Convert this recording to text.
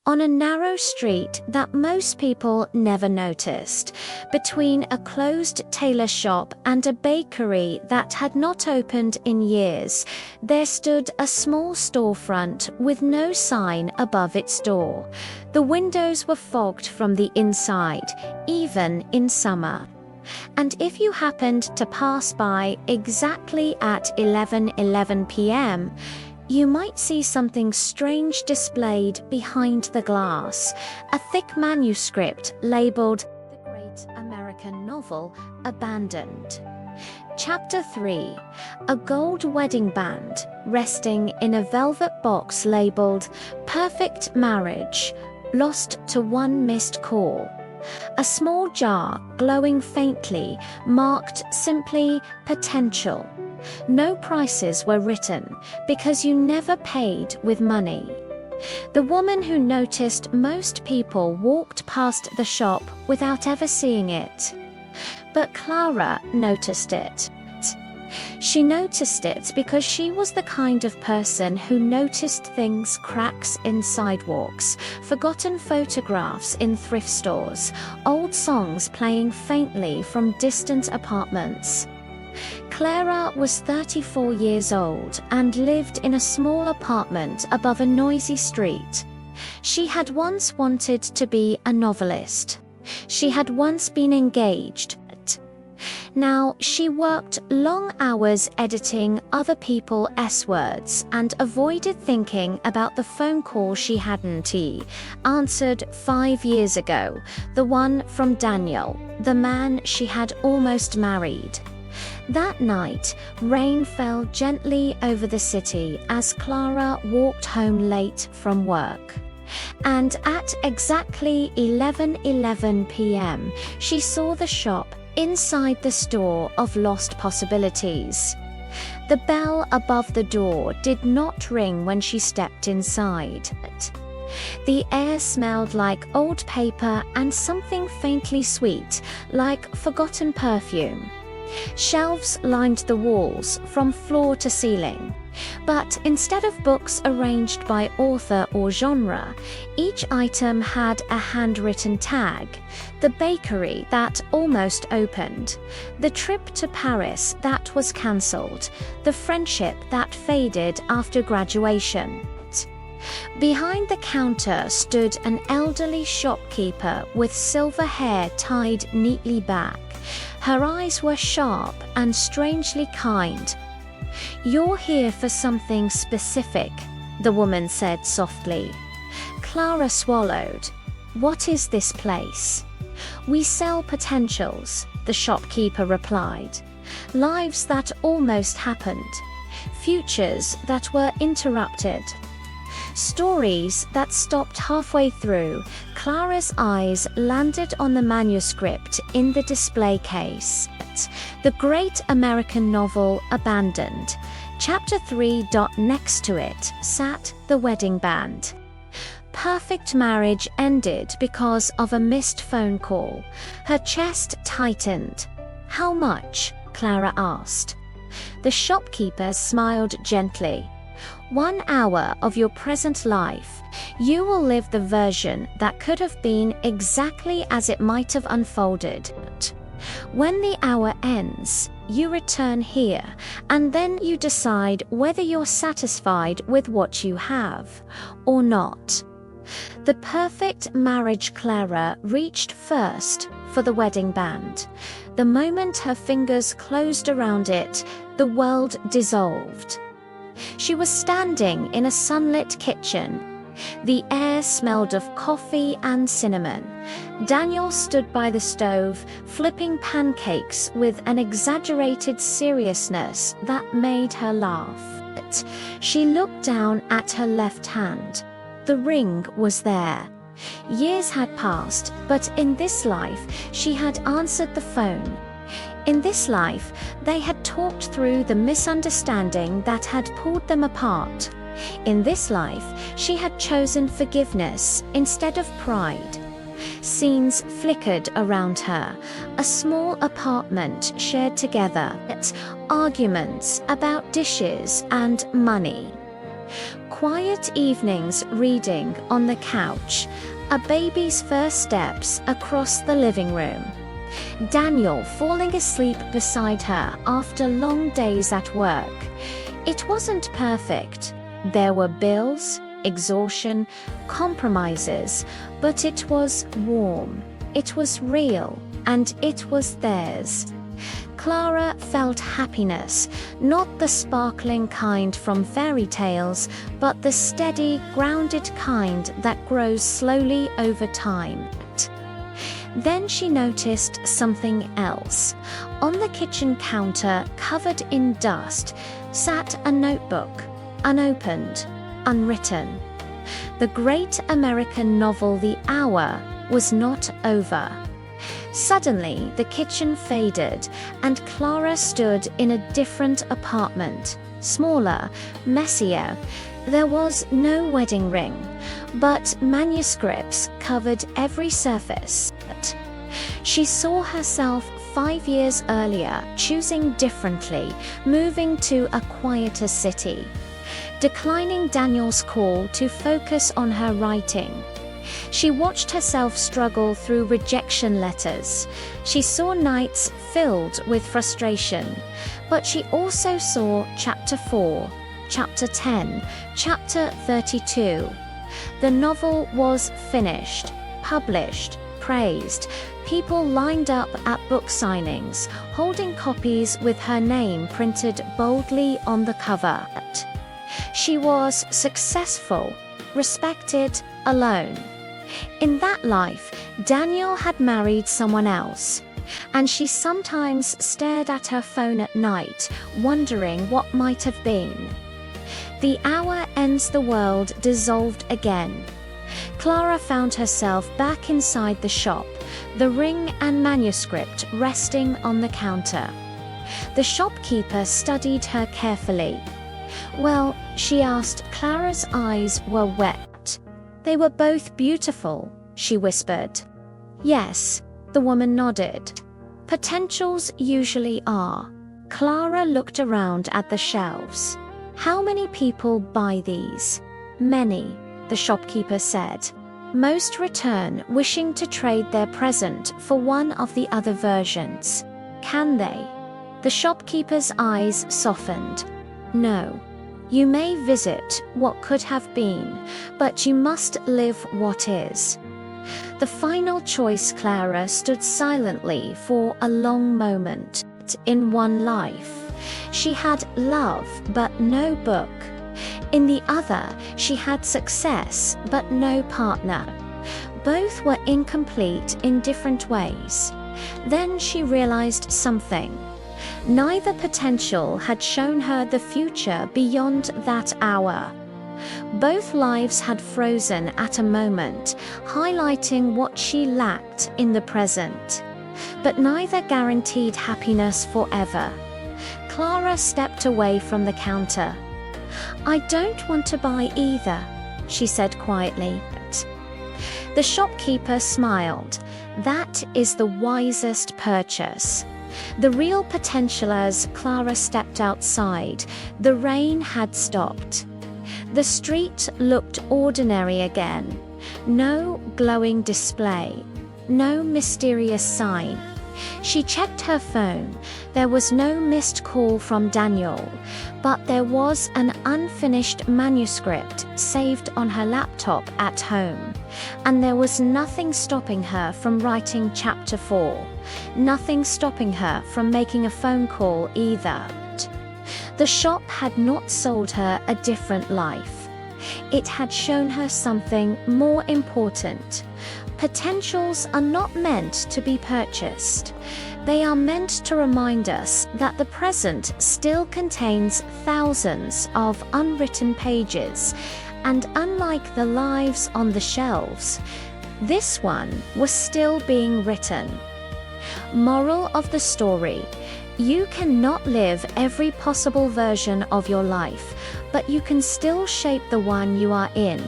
on a narrow street that most people never noticed, between a closed tailor shop and a bakery that had not opened in years, there stood a small storefront with no sign above its door. The windows were fogged from the inside, even in summer. And if you happened to pass by exactly at 11:11 p.m., you might see something strange displayed behind the glass, a thick manuscript labeled The Great American Novel Abandoned. Chapter 3. A gold wedding band resting in a velvet box labeled Perfect Marriage, lost to one missed call. A small jar, glowing faintly, marked simply Potential. No prices were written, because you never paid with money. The woman who noticed most people walked past the shop without ever seeing it. But Clara noticed it. She noticed it because she was the kind of person who noticed things: cracks in sidewalks, forgotten photographs in thrift stores, old songs playing faintly from distant apartments. Clara was 34 years old and lived in a small apartment above a noisy street. She had once wanted to be a novelist. She had once been engaged. Now, she worked long hours editing other people's words and avoided thinking about the phone call she hadn't answered 5 years ago, the one from Daniel, the man she had almost married. That night, rain fell gently over the city as Clara walked home late from work. And at exactly 11:11 p.m., she saw the shop inside the store of lost possibilities. The bell above the door did not ring when she stepped inside. The air smelled like old paper and something faintly sweet, like forgotten perfume. Shelves lined the walls from floor to ceiling. But instead of books arranged by author or genre, each item had a handwritten tag: the bakery that almost opened, the trip to Paris that was cancelled, the friendship that faded after graduation. Behind the counter stood an elderly shopkeeper with silver hair tied neatly back. Her eyes were sharp and strangely kind. "You're here for something specific," the woman said softly. Clara swallowed. "What is this place?" "We sell potentials," the shopkeeper replied. "Lives that almost happened. Futures that were interrupted. Stories that stopped halfway through." Clara's eyes landed on the manuscript in the display case. The Great American Novel Abandoned. Chapter 3. Next to it sat the wedding band. Perfect Marriage ended because of a missed phone call. Her chest tightened. "How much?" Clara asked. The shopkeeper smiled gently. "1 hour of your present life. You will live the version that could have been exactly as it might have unfolded. When the hour ends, you return here, and then you decide whether you're satisfied with what you have or not." The perfect marriage. Clara reached first for the wedding band. The moment her fingers closed around it, the world dissolved. She was standing in a sunlit kitchen. The air smelled of coffee and cinnamon. Daniel stood by the stove, flipping pancakes with an exaggerated seriousness that made her laugh. She looked down at her left hand. The ring was there. Years had passed, but in this life, she had answered the phone. In this life, they had talked through the misunderstanding that had pulled them apart. In this life, she had chosen forgiveness instead of pride. Scenes flickered around her. A small apartment shared together. Arguments about dishes and money. Quiet evenings reading on the couch, a baby's first steps across the living room. Daniel falling asleep beside her after long days at work. It wasn't perfect. There were bills, exhaustion, compromises, but it was warm, it was real, and it was theirs. Clara felt happiness, not the sparkling kind from fairy tales, but the steady, grounded kind that grows slowly over time. Then she noticed something else. On the kitchen counter, covered in dust, sat a notebook, unopened, unwritten. The great American novel The Hour was not over. Suddenly, the kitchen faded, and Clara stood in a different apartment, smaller, messier. There was no wedding ring, but manuscripts covered every surface. She saw herself 5 years earlier, choosing differently, moving to a quieter city, declining Daniel's call to focus on her writing. She watched herself struggle through rejection letters. She saw nights filled with frustration, but she also saw Chapter 4, Chapter 10, Chapter 32. The novel was finished, published, praised. People lined up at book signings, holding copies with her name printed boldly on the cover. She was successful, respected, alone. In that life, Daniel had married someone else, and she sometimes stared at her phone at night, wondering what might have been. The hour ends, the world dissolved again. Clara found herself back inside the shop, the ring and manuscript resting on the counter. The shopkeeper studied her carefully. "Well," she asked. Clara's eyes were wet. "They were both beautiful," she whispered. "Yes," the woman nodded. "Potentials usually are." Clara looked around at the shelves. "How many people buy these?" "Many," the shopkeeper said. "Most return wishing to trade their present for one of the other versions." "Can they?" The shopkeeper's eyes softened. "No. You may visit what could have been, but you must live what is." The final choice. Clara stood silently for a long moment. In one life, she had love but no book. In the other, she had success but no partner. Both were incomplete in different ways. Then she realized something. Neither potential had shown her the future beyond that hour. Both lives had frozen at a moment, highlighting what she lacked in the present. But neither guaranteed happiness forever. Clara stepped away from the counter. "I don't want to buy either," she said quietly. The shopkeeper smiled. "That is the wisest purchase." The real potential. As Clara stepped outside, the rain had stopped. The street looked ordinary again. No glowing display, no mysterious sign. She checked her phone. There was no missed call from Daniel, but there was an unfinished manuscript saved on her laptop at home. And there was nothing stopping her from writing Chapter 4. Nothing stopping her from making a phone call either. The shop had not sold her a different life. It had shown her something more important. Potentials are not meant to be purchased. They are meant to remind us that the present still contains thousands of unwritten pages, and unlike the lives on the shelves, this one was still being written. Moral of the story: you cannot live every possible version of your life, but you can still shape the one you are in.